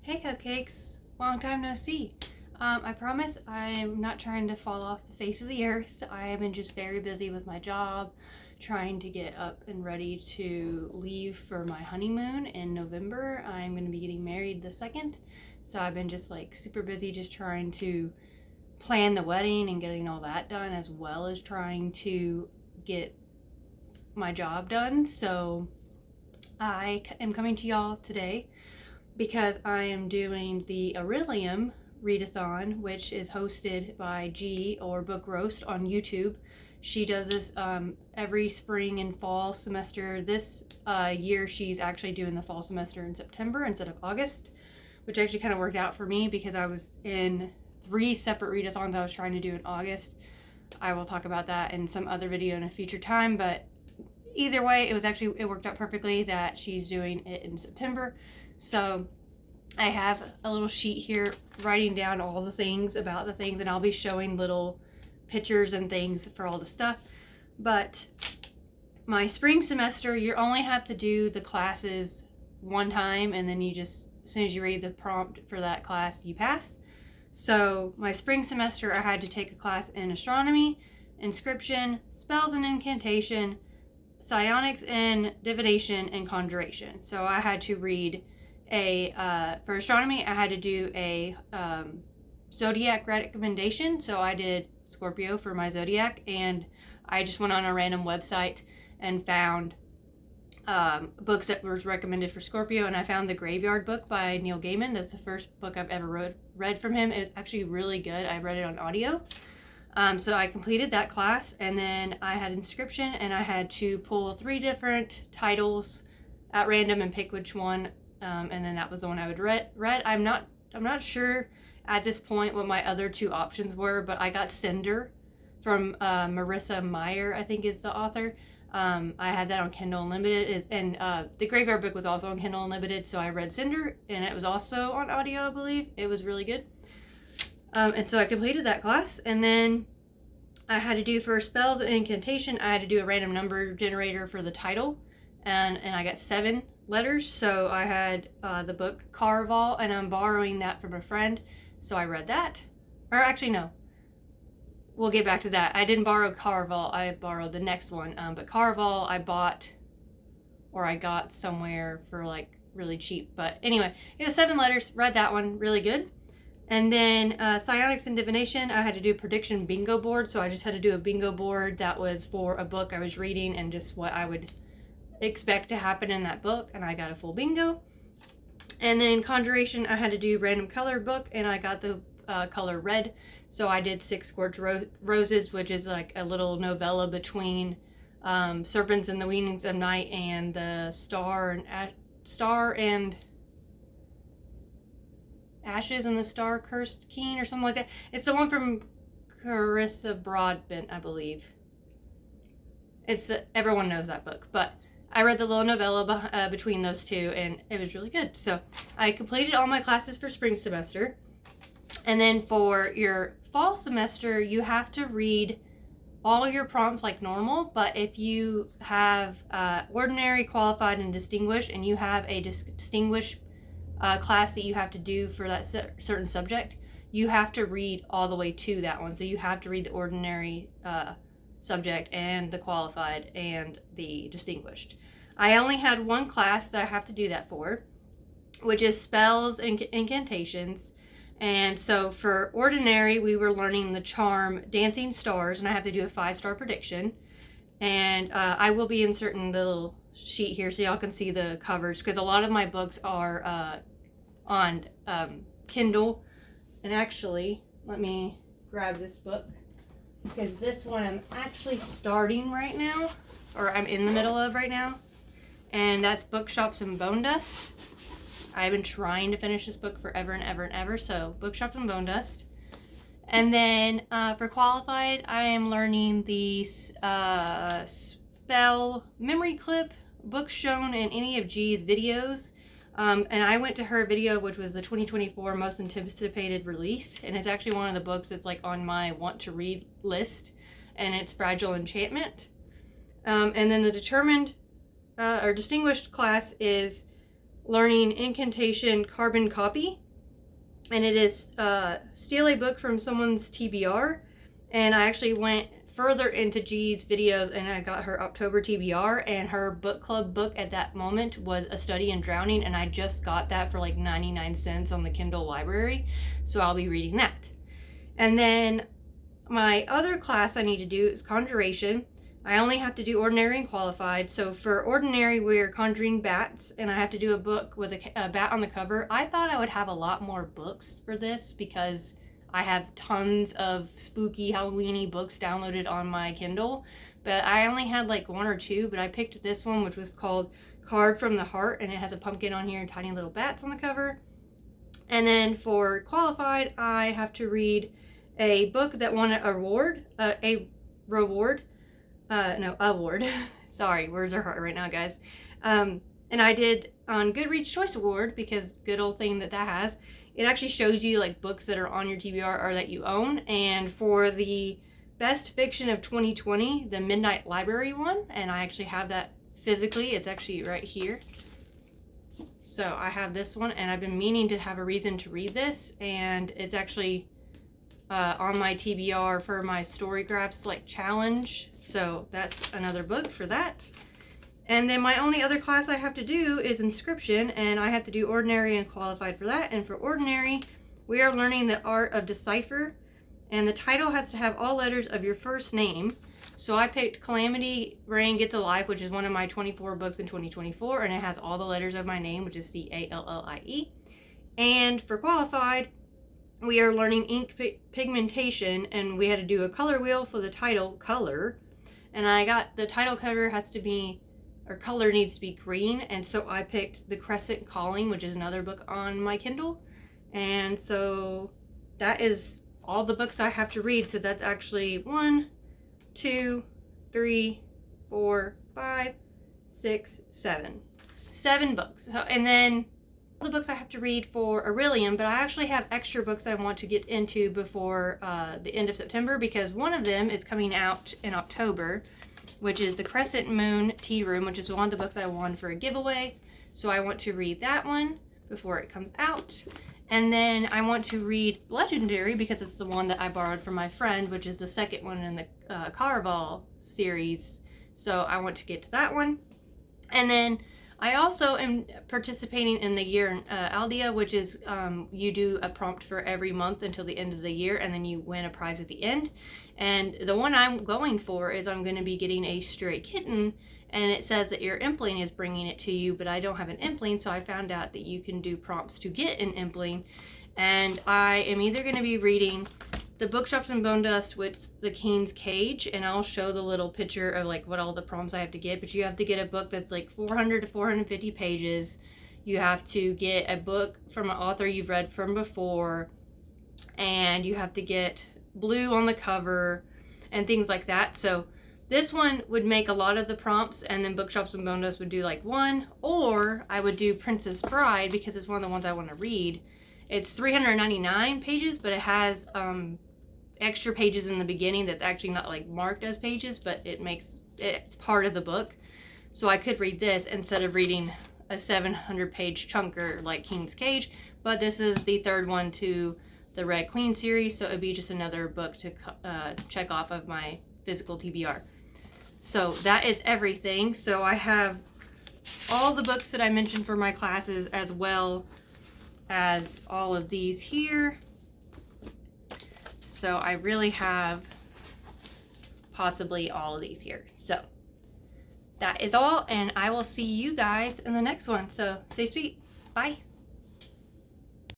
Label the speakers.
Speaker 1: Hey cupcakes, long time no see. I promise I'm not trying to fall off the face of the earth. I have been just very busy with my job, trying to get up and ready to leave for my honeymoon in November. I'm going to be getting married the 2nd, so I've been just like super busy just trying to plan the wedding and getting all that done, as well as trying to get my job done. So I am coming to y'all today because I am doing the Orilium Readathon, which is hosted by G, or Book Roast, on YouTube. She does this every spring and fall semester. This year she's actually doing the fall semester in September instead of August, which actually kind of worked out for me because I was in 3 separate readathons I was trying to do in August. I will talk about that in some other video in a future time, but either way, it worked out perfectly that she's doing it in September. So I have a little sheet here writing down all the things about the things, and I'll be showing little pictures and things for all the stuff. But my spring semester, you only have to do the classes one time, and then you just, as soon as you read the prompt for that class, you pass. So my spring semester, I had to take a class in astronomy, inscription, spells and incantation, psionics and divination, and conjuration. So I had to read for astronomy, I had to do a zodiac recommendation. So I did Scorpio for my zodiac, and I just went on a random website and found books that was recommended for Scorpio, and I found the Graveyard book by Neil Gaiman. That's the first book I've ever read from him. It was actually really good. I read it on audio. So I completed that class, and then I had inscription, and I had to pull 3 different titles at random and pick which one, and then that was the one I would read. I'm not sure at this point what my other 2 options were, but I got Cinder from Marissa Meyer, I think is the author. I had that on Kindle Unlimited, and the Graveyard book was also on Kindle Unlimited, so I read Cinder, and it was also on audio, I believe. It was really good. And so I completed that class, and then I had to do, for spells and incantation, I had to do a random number generator for the title, and I got 7 letters. So I had the book Caraval, and I'm borrowing that from a friend, so I read that. Or actually, no. We'll get back to that. I didn't borrow Caraval, I borrowed the next one. But Caraval I bought, or I got somewhere for like really cheap. But anyway, it was 7 letters, read that one, really good. And then psionics and divination, I had to do a prediction bingo board. So I just had to do a bingo board that was for a book I was reading and just what I would expect to happen in that book, and I got a full bingo. And then conjuration, I had to do random color book, and I got the color red. So I did 6 Scorched Roses, which is like a little novella between Serpents and the Wings of Night and the Star and Ashes and the Star Cursed King, or something like that. It's the one from Carissa Broadbent, I believe. Everyone knows that book, but I read the little novella between those 2, and it was really good. So I completed all my classes for spring semester. And then for your fall semester, you have to read all your prompts like normal, but if you have ordinary, qualified, and distinguished, and you have a distinguished class that you have to do for that certain subject, you have to read all the way to that one. So you have to read the ordinary subject and the qualified and the distinguished. I only had 1 class that I have to do that for, which is spells and incantations. And so for ordinary, we were learning the charm Dancing Stars, and I have to do a 5-star prediction. And I will be inserting the little sheet here so y'all can see the covers, because a lot of my books are on Kindle. And actually, let me grab this book, because this one I'm actually starting right now, or I'm in the middle of right now, and that's Bookshops and Bone Dust. I've been trying to finish this book forever and ever and ever, so Bookshops and Bone Dust. And then for qualified, I am learning the spell memory clip, books shown in any of G's videos. And I went to her video, which was the 2024 most anticipated release, and it's actually one of the books that's like on my want to read list, and it's Fragile Enchantment. And then the determined or distinguished class is learning incantation carbon copy. And it is steal a book from someone's TBR. And I actually went further into G's videos and I got her October TBR, and her book club book at that moment was A Study in Drowning, and I just got that for like 99 cents on the Kindle library, so I'll be reading that. And then my other class I need to do is Conjuration. I only have to do Ordinary and Qualified. So for Ordinary, we're conjuring bats, and I have to do a book with a bat on the cover. I thought I would have a lot more books for this because I have tons of spooky Halloweeny books downloaded on my Kindle, but I only had like 1 or 2, but I picked this one, which was called Card from the Heart, and it has a pumpkin on here and tiny little bats on the cover. And then for Qualified, I have to read a book that won an award, award. Sorry, words are hard right now, guys. And I did on Goodreads Choice Award, because good old thing that has. It actually shows you like books that are on your TBR or that you own. And for the Best Fiction of 2020, the Midnight Library won, and I actually have that physically. It's actually right here. So I have this one, and I've been meaning to have a reason to read this, and it's actually on my TBR for my Storygraphs like challenge. So that's another book for that. And then my only other class I have to do is Inscription, and I have to do Ordinary and Qualified for that. And for Ordinary, we are learning the art of decipher, and the title has to have all letters of your first name. So I picked Calamity Rain Gets Alive, which is one of my 24 books in 2024, and it has all the letters of my name, which is Callie. And for Qualified, we are learning ink pigmentation, and we had to do a color wheel for the title color. And I got the title cover has to be, or color needs to be green, and so I picked The Crescent Calling, which is another book on my Kindle. And so that is all the books I have to read. So that's actually 1, 2, 3, 4, 5, 6, 7. 7 books. So, and then the books I have to read for Orilium, but I actually have extra books I want to get into before the end of September, because one of them is coming out in October, which is The Crescent Moon Tea Room, which is one of the books I won for a giveaway. So I want to read that one before it comes out. And then I want to read Legendary, because it's the one that I borrowed from my friend, which is the second one in the Caraval series. So I want to get to that one. And then I also am participating in the year Aldea, which is you do a prompt for every month until the end of the year, and then you win a prize at the end. And the one I'm going for is I'm going to be getting a stray kitten, and it says that your Impling is bringing it to you, but I don't have an Impling, so I found out that you can do prompts to get an Impling. And I am either going to be reading The Bookshops and Bone Dust with The King's Cage, and I'll show the little picture of like what all the prompts I have to get, but you have to get a book that's like 400 to 450 pages. You have to get a book from an author you've read from before, and you have to get blue on the cover and things like that. So this one would make a lot of the prompts, and then Bookshops and Bone Dust would do like one, or I would do Princess Bride, because it's one of the ones I want to read. It's 399 pages, but it has extra pages in the beginning that's actually not like marked as pages, but it's part of the book. So I could read this instead of reading a 700-page chunker like King's Cage, but this is the third one to the Red Queen series, so it would be just another book to check off of my physical TBR. So that is everything. So I have all the books that I mentioned for my classes, as well as all of these here. So I really have possibly all of these here. So that is all, and I will see you guys in the next one. So stay sweet. Bye.